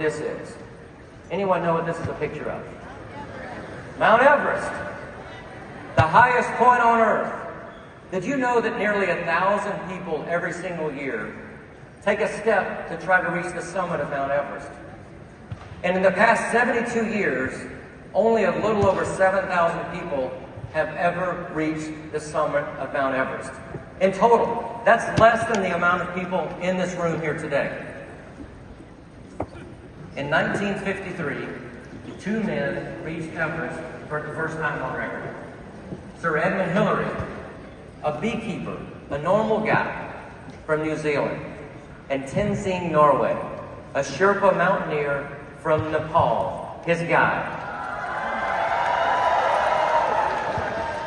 this is. Anyone know what this is a picture of? Mount Everest, the highest point on Earth. Did you know that nearly 1,000 people every single year take a step to try to reach the summit of Mount Everest? And in the past 72 years, only a little over 7,000 people have ever reached the summit of Mount Everest. In total, that's less than the amount of people in this room here today. In 1953, two men reached Everest for the first time on record. Sir Edmund Hillary, a beekeeper, a normal guy from New Zealand, and Tenzing Norway, a Sherpa mountaineer from Nepal, his guide.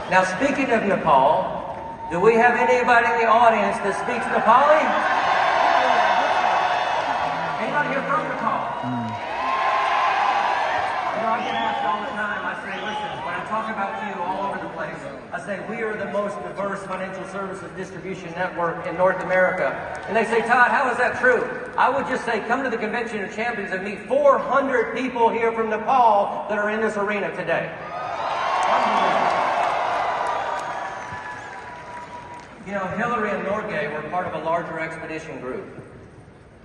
Now, speaking of Nepal, do we have anybody in the audience that speaks Nepali? Anybody here from Nepal? You know, I get asked all the time, I say, listen, when I talk about you all over the place, I say, we are the most diverse financial services distribution network in North America. And they say, Todd, how is that true? I would just say, come to the Convention of Champions and meet 400 people here from Nepal that are in this arena today. You know, Hillary and Norgay were part of a larger expedition group.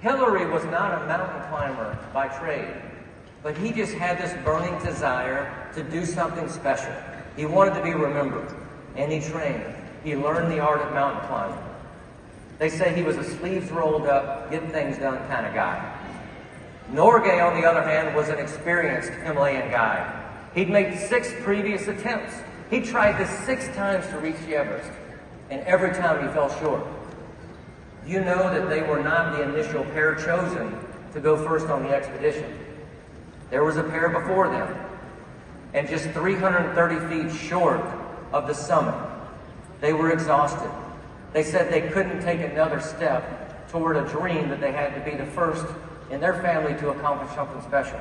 Hillary was not a mountain climber by trade, but he just had this burning desire to do something special. He wanted to be remembered, and he trained. He learned the art of mountain climbing. They say he was a sleeves rolled up, get things done kind of guy. Norgay, on the other hand, was an experienced Himalayan guide. He'd made 6 previous attempts. He tried this 6 times to reach the Everest, and every time he fell short. You know that they were not the initial pair chosen to go first on the expedition. There was a pair before them, and just 330 feet short of the summit, they were exhausted. They said they couldn't take another step toward a dream that they had to be the first in their family to accomplish something special.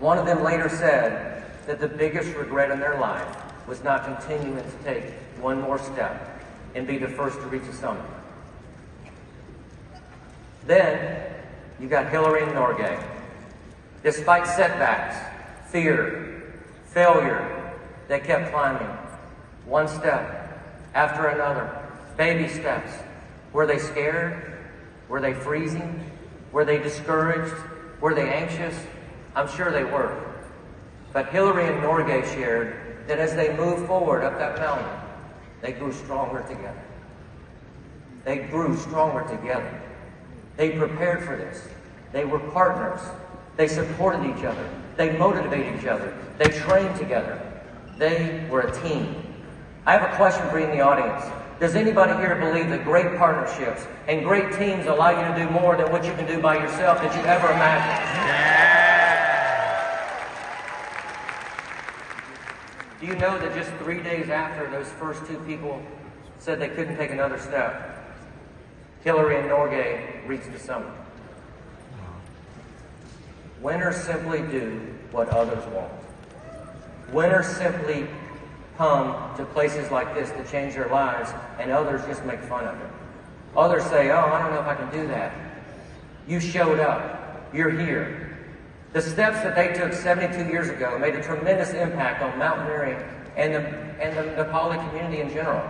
One of them later said that the biggest regret in their life was not continuing to take one more step and be the first to reach the summit. Then, you got Hillary and Norgay. Despite setbacks, fear, failure, they kept climbing. One step after another, baby steps. Were they scared? Were they freezing? Were they discouraged? Were they anxious? I'm sure they were. But Hillary and Norgay shared that as they moved forward up that mountain, they grew stronger together. They grew stronger together. They prepared for this. They were partners. They supported each other. They motivated each other. They trained together. They were a team. I have a question for you in the audience. Does anybody here believe that great partnerships and great teams allow you to do more than what you can do by yourself that you ever imagined? Yeah. Do you know that just 3 days after those first 2 people said they couldn't take another step, Hillary and Norgay reached the summit? Winners simply do what others won't. Winners simply come to places like this to change their lives, and others just make fun of it. Others say, oh, I don't know if I can do that. You showed up. You're here. The steps that they took 72 years ago made a tremendous impact on mountaineering and the Nepali community in general.